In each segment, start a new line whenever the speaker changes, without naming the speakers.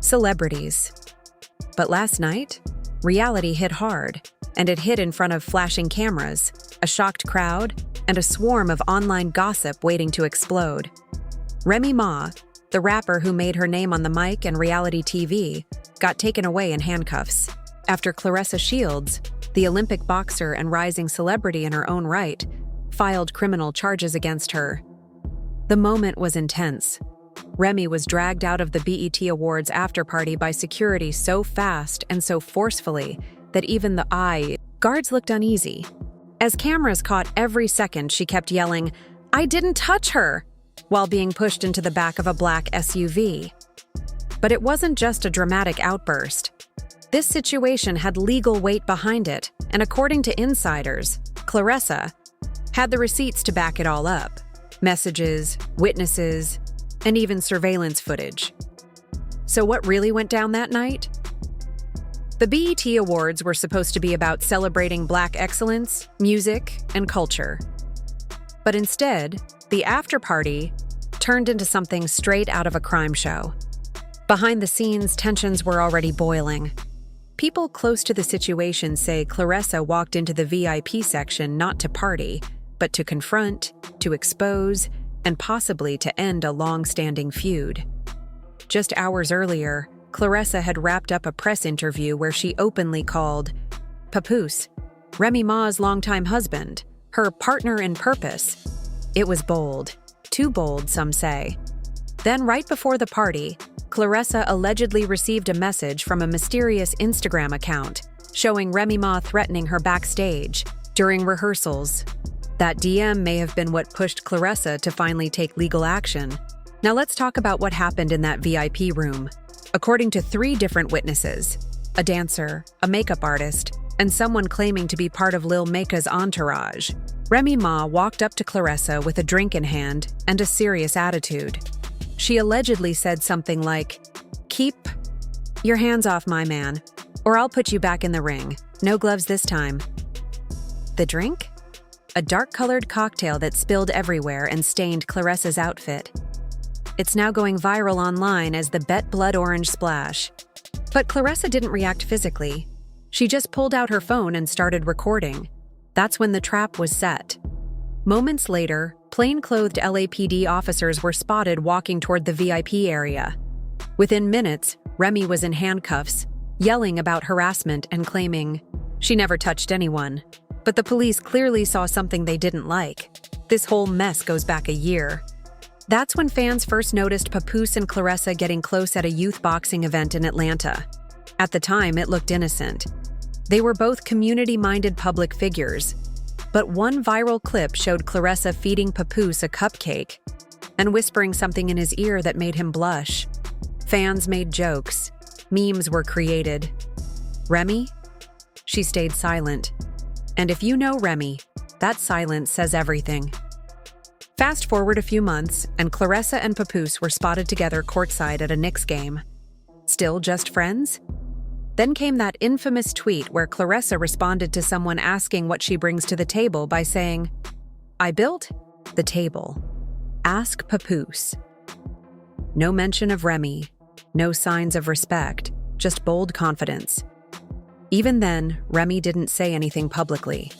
Celebrities. But last night, reality hit hard, and it hit in front of flashing cameras, a shocked crowd, and a swarm of online gossip waiting to explode. Remy Ma, the rapper who made her name on the mic and reality TV, got taken away in handcuffs after Claressa Shields, the Olympic boxer and rising celebrity in her own right, filed criminal charges against her. The moment was intense. Remy was dragged out of the BET Awards after-party by security so fast and so forcefully that even the guards looked uneasy. As cameras caught every second, she kept yelling, "I didn't touch her," while being pushed into the back of a black SUV. But it wasn't just a dramatic outburst. This situation had legal weight behind it, and according to insiders, Claressa had the receipts to back it all up. Messages, witnesses, and even surveillance footage. So what really went down that night? The BET Awards were supposed to be about celebrating Black excellence, music, and culture. But instead, the after-party turned into something straight out of a crime show. Behind the scenes, tensions were already boiling. People close to the situation say Claressa walked into the VIP section not to party, but to confront, to expose, and possibly to end a long-standing feud. Just hours earlier, Claressa had wrapped up a press interview where she openly called Papoose, Remy Ma's longtime husband, her partner in purpose. It was bold. Too bold, some say. Then, right before the party, Claressa allegedly received a message from a mysterious Instagram account showing Remy Ma threatening her backstage during rehearsals. That DM may have been what pushed Claressa to finally take legal action. Now let's talk about what happened in that VIP room. According to 3 different witnesses, a dancer, a makeup artist, and someone claiming to be part of Lil Maka's entourage, Remy Ma walked up to Claressa with a drink in hand and a serious attitude. She allegedly said something like, "Keep your hands off my man, or I'll put you back in the ring. No gloves this time." The drink? A dark-colored cocktail that spilled everywhere and stained Claressa's outfit. It's now going viral online as the Bet Blood Orange Splash. But Claressa didn't react physically. She just pulled out her phone and started recording. That's when the trap was set. Moments later, plain-clothed LAPD officers were spotted walking toward the VIP area. Within minutes, Remy was in handcuffs, yelling about harassment and claiming she never touched anyone. But the police clearly saw something they didn't like. This whole mess goes back a year. That's when fans first noticed Papoose and Claressa getting close at a youth boxing event in Atlanta. At the time, it looked innocent. They were both community-minded public figures. But one viral clip showed Claressa feeding Papoose a cupcake and whispering something in his ear that made him blush. Fans made jokes. Memes were created. Remy? She stayed silent. And if you know Remy, that silence says everything. Fast forward a few months, and Claressa and Papoose were spotted together courtside at a Knicks game. Still just friends? Then came that infamous tweet where Claressa responded to someone asking what she brings to the table by saying, "I built the table. Ask Papoose." No mention of Remy, no signs of respect, just bold confidence. Even then, Remy didn't say anything publicly.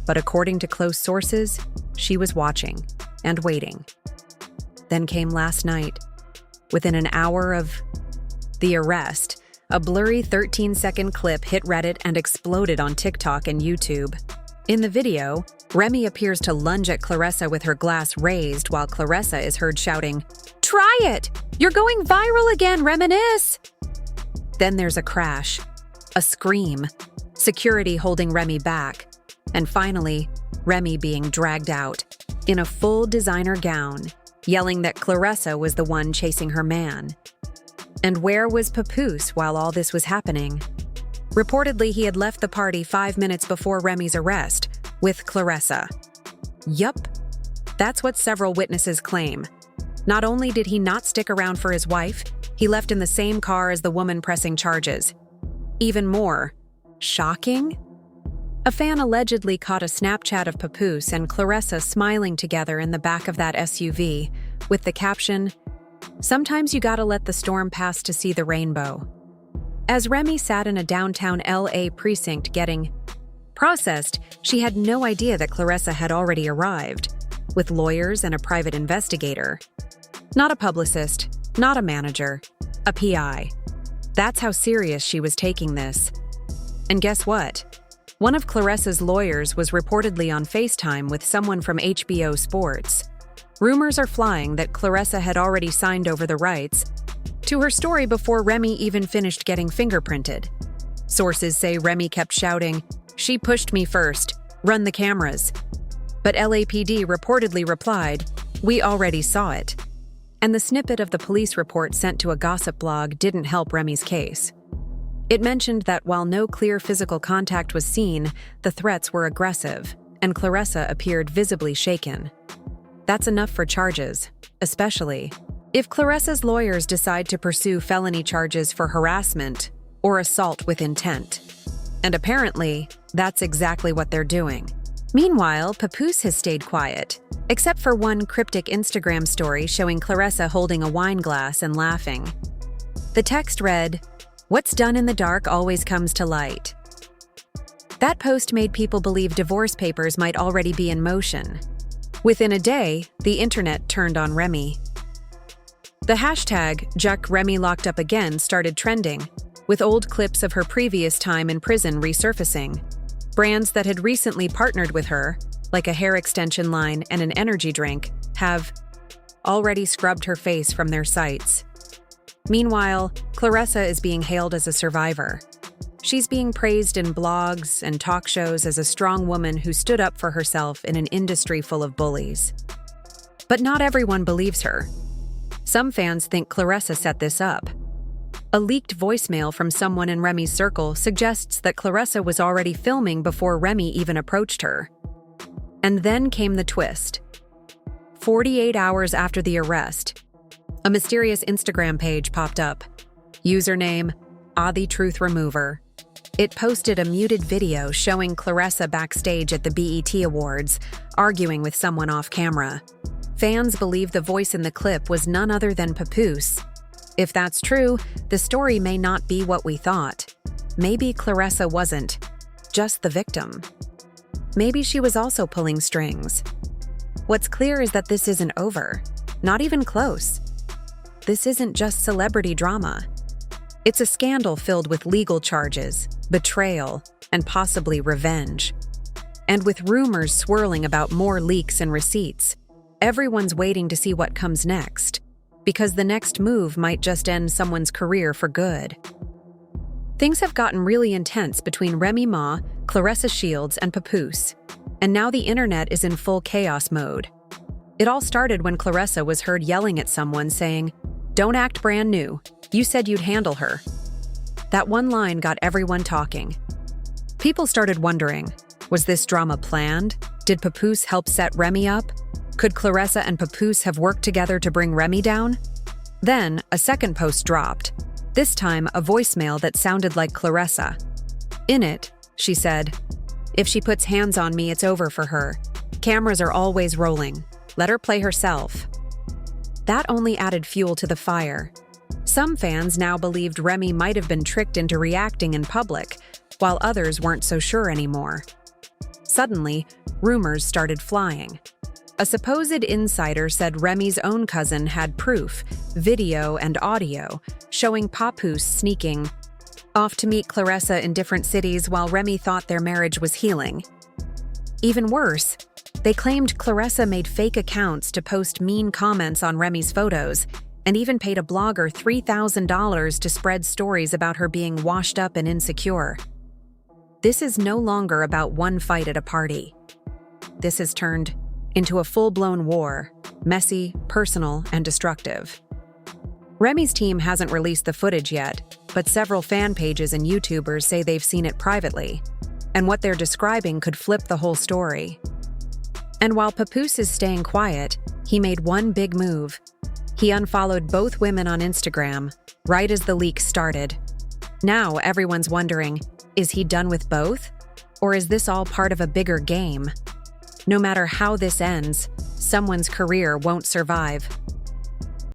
But according to close sources, she was watching and waiting. Then came last night. Within an hour of the arrest, a blurry 13-second clip hit Reddit and exploded on TikTok and YouTube. In the video, Remy appears to lunge at Claressa with her glass raised while Claressa is heard shouting, "Try it! You're going viral again, reminisce!" Then there's a crash. A scream, security holding Remy back, and finally, Remy being dragged out, in a full designer gown, yelling that Claressa was the one chasing her man. And where was Papoose while all this was happening? Reportedly, he had left the party 5 minutes before Remy's arrest, with Claressa. Yup, that's what several witnesses claim. Not only did he not stick around for his wife, he left in the same car as the woman pressing charges. Even more shocking? A fan allegedly caught a Snapchat of Papoose and Claressa smiling together in the back of that SUV with the caption, Sometimes you gotta let the storm pass to see the rainbow. As Remy sat in a downtown LA precinct getting processed, she had no idea that Claressa had already arrived, with lawyers and a private investigator. Not a publicist, not a manager, a PI. That's how serious she was taking this. And guess what? One of Claressa's lawyers was reportedly on FaceTime with someone from HBO Sports. Rumors are flying that Claressa had already signed over the rights to her story before Remy even finished getting fingerprinted. Sources say Remy kept shouting, "She pushed me first, run the cameras." But LAPD reportedly replied, "We already saw it." And the snippet of the police report sent to a gossip blog didn't help Remy's case. It mentioned that while no clear physical contact was seen, the threats were aggressive, and Claressa appeared visibly shaken. That's enough for charges, especially if Claressa's lawyers decide to pursue felony charges for harassment or assault with intent. And apparently, that's exactly what they're doing. Meanwhile, Papoose has stayed quiet, except for one cryptic Instagram story showing Claressa holding a wine glass and laughing. The text read, "What's done in the dark always comes to light." That post made people believe divorce papers might already be in motion. Within a day, the internet turned on Remy. The hashtag #JuckRemyLockedUpAgain started trending, with old clips of her previous time in prison resurfacing. Brands that had recently partnered with her, like a hair extension line and an energy drink, have already scrubbed her face from their sites. Meanwhile, Claressa is being hailed as a survivor. She's being praised in blogs and talk shows as a strong woman who stood up for herself in an industry full of bullies. But not everyone believes her. Some fans think Claressa set this up. A leaked voicemail from someone in Remy's circle suggests that Claressa was already filming before Remy even approached her. And then came the twist. 48 hours after the arrest, a mysterious Instagram page popped up. Username, Adi Truth Remover. It posted a muted video showing Claressa backstage at the BET Awards, arguing with someone off camera. Fans believe the voice in the clip was none other than Papoose. If that's true, the story may not be what we thought. Maybe Claressa wasn't just the victim. Maybe she was also pulling strings. What's clear is that this isn't over. Not even close. This isn't just celebrity drama. It's a scandal filled with legal charges, betrayal, and possibly revenge. And with rumors swirling about more leaks and receipts, everyone's waiting to see what comes next, because the next move might just end someone's career for good. Things have gotten really intense between Remy Ma, Claressa Shields, and Papoose, and now the internet is in full chaos mode. It all started when Claressa was heard yelling at someone saying, "Don't act brand new. You said you'd handle her." That one line got everyone talking. People started wondering, was this drama planned? Did Papoose help set Remy up? Could Claressa and Papoose have worked together to bring Remy down? Then, a second post dropped, this time a voicemail that sounded like Claressa. In it, she said, "If she puts hands on me, it's over for her. Cameras are always rolling. Let her play herself." That only added fuel to the fire. Some fans now believed Remy might have been tricked into reacting in public, while others weren't so sure anymore. Suddenly, rumors started flying. A supposed insider said Remy's own cousin had proof, video and audio, showing Papoose sneaking off to meet Claressa in different cities while Remy thought their marriage was healing. Even worse, they claimed Claressa made fake accounts to post mean comments on Remy's photos, and even paid a blogger $3,000 to spread stories about her being washed up and insecure. This is no longer about one fight at a party. This has turned into a full-blown war, messy, personal, and destructive. Remy's team hasn't released the footage yet, but several fan pages and YouTubers say they've seen it privately, and what they're describing could flip the whole story. And while Papoose is staying quiet, he made one big move. He unfollowed both women on Instagram, right as the leak started. Now everyone's wondering, is he done with both? Or is this all part of a bigger game? No matter how this ends, someone's career won't survive.